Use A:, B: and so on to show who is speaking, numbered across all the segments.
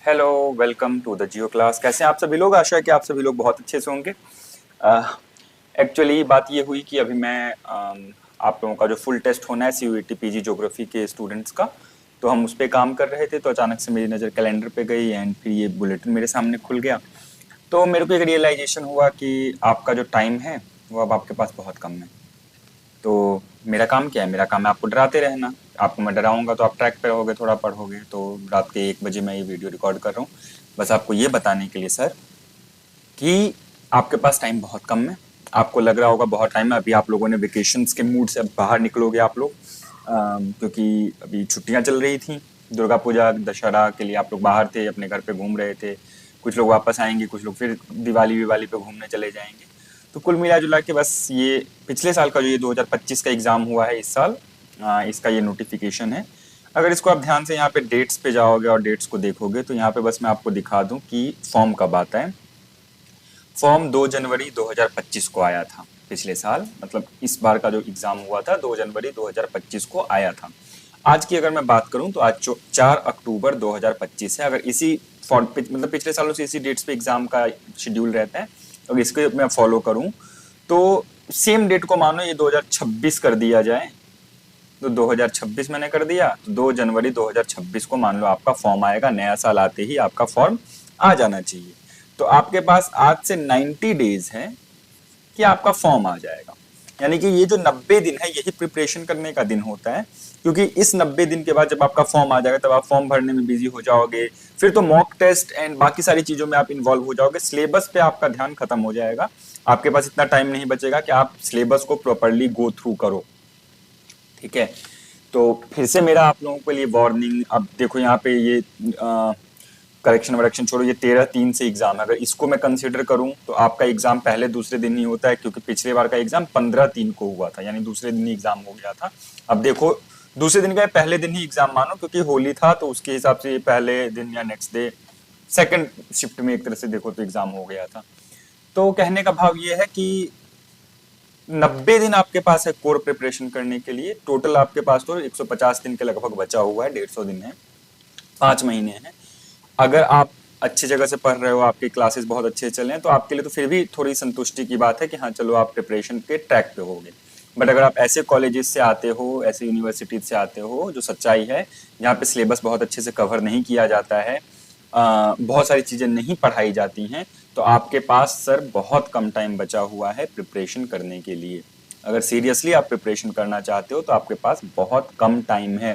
A: Hello, welcome to the Jio class. कैसे हैं आप सभी लोग? आशा है कि आप सभी लोग बहुत अच्छे से होंगे। एक्चुअली बात ये हुई कि अभी मैं आप लोगों का जो फुल टेस्ट होना है सीयूईटी पीजी ज्योग्राफी के स्टूडेंट्स का, तो हम उस पे काम कर रहे थे। तो अचानक से मेरी नज़र कैलेंडर पे गई एंड फिर ये बुलेटिन मेरे सामने खुल गया। तो मेरे को एक रियलाइजेशन हुआ कि आपका जो टाइम है वो अब आपके पास बहुत कम है। तो मेरा काम क्या है? मेरा काम है आपको डराते रहना। आपको मैं डराऊंगा तो आप ट्रैक पे रहोगे, थोड़ा पढ़ोगे। तो रात के 1 बजे मैं ये वीडियो रिकॉर्ड कर रहा हूँ, बस आपको ये बताने के लिए सर कि आपके पास टाइम बहुत कम है। आपको लग रहा होगा बहुत टाइम है, अभी आप लोगों ने वेकेशंस के मूड से अब बाहर निकलोगे आप लोग, क्योंकि अभी छुट्टियां चल रही थी। दुर्गा पूजा दशहरा के लिए आप लोग बाहर थे, अपने घर पे घूम रहे थे। कुछ लोग वापस आएंगे, कुछ लोग फिर दिवाली विवाली पे घूमने चले जाएंगे। तो कुल मिला जुला के बस ये पिछले साल का जो ये 2025 का एग्ज़ाम हुआ है इस साल, इसका ये नोटिफिकेशन है। अगर इसको आप ध्यान से यहाँ पे डेट्स पे जाओगे और डेट्स को देखोगे तो यहाँ पे बस मैं आपको दिखा दूं कि फॉर्म कब आता है। फॉर्म 2 जनवरी 2025 को आया था पिछले साल, मतलब इस बार का जो एग्ज़ाम हुआ था 2 जनवरी 2025 को आया था। आज की अगर मैं बात करूं तो आज 4 अक्टूबर 2025 है। अगर इसी मतलब पिछले सालों से इसी डेट्स पे एग्ज़ाम का शेड्यूल रहता है, अगर इसको मैं फॉलो करूं तो सेम डेट को मानो ये 2026 कर दिया जाए, तो 2026 मैंने कर दिया तो 2 जनवरी 2026 को मान लो आपका फॉर्म आएगा। नया साल आते ही आपका फॉर्म आ जाना चाहिए। तो आपके पास आज से 90 डेज है कि आपका फॉर्म आ जाएगा। यानी कि ये जो 90 दिन है यही प्रिपरेशन करने का दिन होता है, क्योंकि इस 90 दिन के बाद जब आपका फॉर्म आ जाएगा तब आप फॉर्म भरने में बिजी हो जाओगे। फिर तो मॉक टेस्ट एंड बाकी सारी चीजों में आप इन्वॉल्व हो जाओगे, सिलेबस पे आपका ध्यान खत्म हो जाएगा। आपके पास इतना टाइम नहीं बचेगा कि आप सिलेबस को प्रॉपरली गो थ्रू करो। ठीक है, तो फिर से मेरा आप लोगों के लिए वार्निंग। अब देखो यहाँ पे ये करेक्शन वरेक्शन छोड़ो, ये 13/3 से एग्जाम है। अगर इसको मैं कंसिडर करूं तो आपका एग्जाम पहले दूसरे दिन ही होता है, क्योंकि पिछले बार का एग्जाम 15/3 को हुआ था, यानी दूसरे दिन ही एग्जाम हो गया था। अब देखो दूसरे दिन का पहले दिन ही एग्जाम मानो, क्योंकि होली था तो उसके हिसाब से पहले दिन या नेक्स्ट डे सेकंड शिफ्ट में एक तरह से देखो तो एग्जाम हो गया था। तो कहने का भाव ये है कि 90 दिन आपके पास है कोर प्रिपरेशन करने के लिए। टोटल आपके पास तो 150 दिन के लगभग बचा हुआ है, 150 दिन है, 5 महीने हैं। अगर आप अच्छी जगह से पढ़ रहे हो, आपकी क्लासेस बहुत अच्छे चल रहे हैं, तो आपके लिए तो फिर भी थोड़ी संतुष्टि की बात है कि हाँ चलो आप प्रिपरेशन के ट्रैक पे होगे। बट अगर आप ऐसे कॉलेजेस से आते हो, ऐसे यूनिवर्सिटीज से आते हो, जो सच्चाई है जहाँ पे सिलेबस बहुत अच्छे से कवर नहीं किया जाता है, बहुत सारी चीज़ें नहीं पढ़ाई जाती हैं, तो आपके पास सर बहुत कम टाइम बचा हुआ है प्रिपरेशन करने के लिए। अगर सीरियसली आप प्रिपरेशन करना चाहते हो तो आपके पास बहुत कम टाइम है।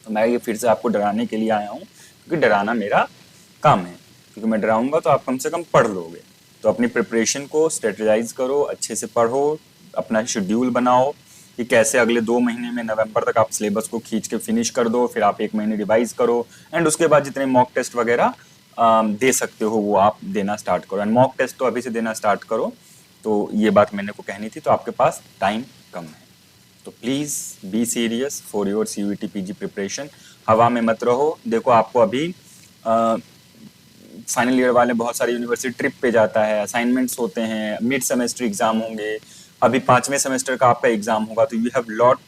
A: तो मैं ये फिर से आपको डराने के लिए आया हूँ, क्योंकि डराना मेरा काम है। क्योंकि मैं डराऊंगा तो आप कम से कम पढ़ लोगे। तो अपनी प्रिपरेशन को स्ट्रेटेजाइज करो, अच्छे से पढ़ो, अपना शेड्यूल बनाओ कि कैसे अगले 2 महीने में नवंबर तक आप सिलेबस को खींच के फिनिश कर दो। फिर आप 1 महीने रिवाइज करो एंड उसके बाद जितने मॉक टेस्ट वगैरह दे सकते हो वो आप देना स्टार्ट करो। एंड मॉक टेस्ट तो अभी से देना स्टार्ट करो। तो ये बात मैंने को कहनी थी। तो आपके पास टाइम कम है, तो please be serious for your CUET PG preparation. हवा में मत रहो। देखो आपको अभी फाइनल ईयर वाले बहुत सारी यूनिवर्सिटी ट्रिप पे जाता है, असाइनमेंट्स होते हैं, मिड सेमेस्टर एग्जाम होंगे, अभी 5वें सेमेस्टर का आपका एग्जाम होगा। तो you have lot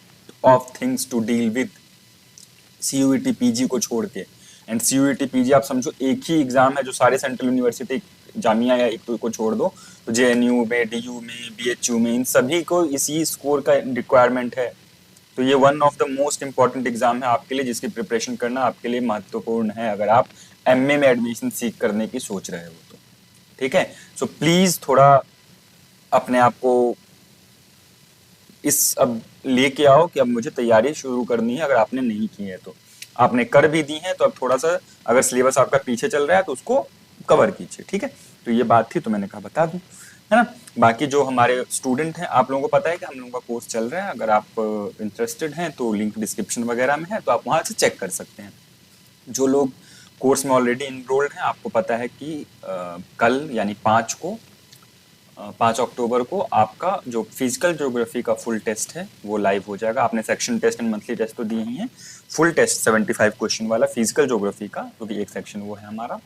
A: of things to deal with CUET PG को छोड़ के। एंड सीयूईटी पीजी आप समझो एक ही एग्जाम है जो सारे सेंट्रल यूनिवर्सिटी जामिया या एक को छोड़ दो तो जेएनयू में, डीयू में, बीएचयू में, इन सभी को इसी स्कोर का रिक्वायरमेंट है। तो ये one of the most important exam है आपके लिए, जिसकी प्रिपरेशन करना आपके लिए महत्वपूर्ण है अगर आप एमए में एडमिशन सीख करने की सोच रहे हो तो। ठीक है, सो प्लीज थोड़ा अपने आप को इस अब लेके आओ कि अब मुझे तैयारी शुरू करनी है। अगर आपने नहीं की है तो आपने कर भी दी है, तो अब थोड़ा सा अगर सिलेबस आपका पीछे चल रहा है तो उसको कवर कीजिए। ठीक है, तो ये बात थी तो मैंने कहा बता दूं, है ना। बाकी जो हमारे स्टूडेंट हैं, आप लोगों को पता है कि हम लोगों का कोर्स चल रहा है। अगर आप इंटरेस्टेड हैं तो लिंक डिस्क्रिप्शन वगैरह में है, तो आप वहां से चेक कर सकते हैं। जो लोग कोर्स में ऑलरेडी इनरोल्ड हैं, आपको पता है कि कल यानी 5 अक्टूबर को आपका जो फिजिकल ज्योग्राफी का फुल टेस्ट है वो लाइव हो जाएगा। आपने section test and monthly test तो दिए ही हैं। फुल टेस्ट 75 क्वेश्चन वाला फिजिकल ज्योग्राफी का, क्योंकि एक सेक्शन वो है हमारा,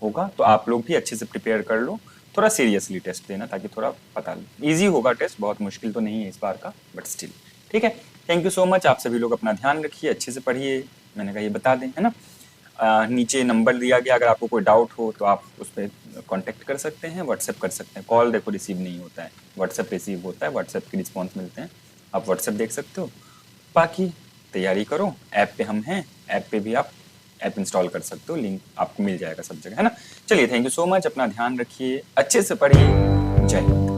A: होगा। तो आप लोग भी अच्छे से प्रिपेयर कर लो, थोड़ा सीरियसली टेस्ट देना ताकि थोड़ा पता इजी होगा। टेस्ट बहुत मुश्किल तो नहीं है इस बार का, बट स्टिल ठीक है। Thank you so much. आप सभी लोग अपना ध्यान रखिए, अच्छे से पढ़िए। मैंने कहा ये बता दें, है ना। नीचे नंबर दिया गया, अगर आपको कोई डाउट हो तो आप उस पर कॉन्टेक्ट कर सकते हैं, व्हाट्सएप कर सकते हैं। कॉल देखो रिसीव नहीं होता है, व्हाट्सएप रिसीव होता है, व्हाट्सएप के रिस्पॉन्स मिलते हैं, आप व्हाट्सएप देख सकते हो। बाकी तैयारी करो, ऐप पे हम हैं, ऐप पे भी आप ऐप इंस्टॉल कर सकते हो, लिंक आपको मिल जाएगा सब जगह, है ना। चलिए, थैंक यू सो मच, अपना ध्यान रखिए, अच्छे से पढ़िए, जय हिंद।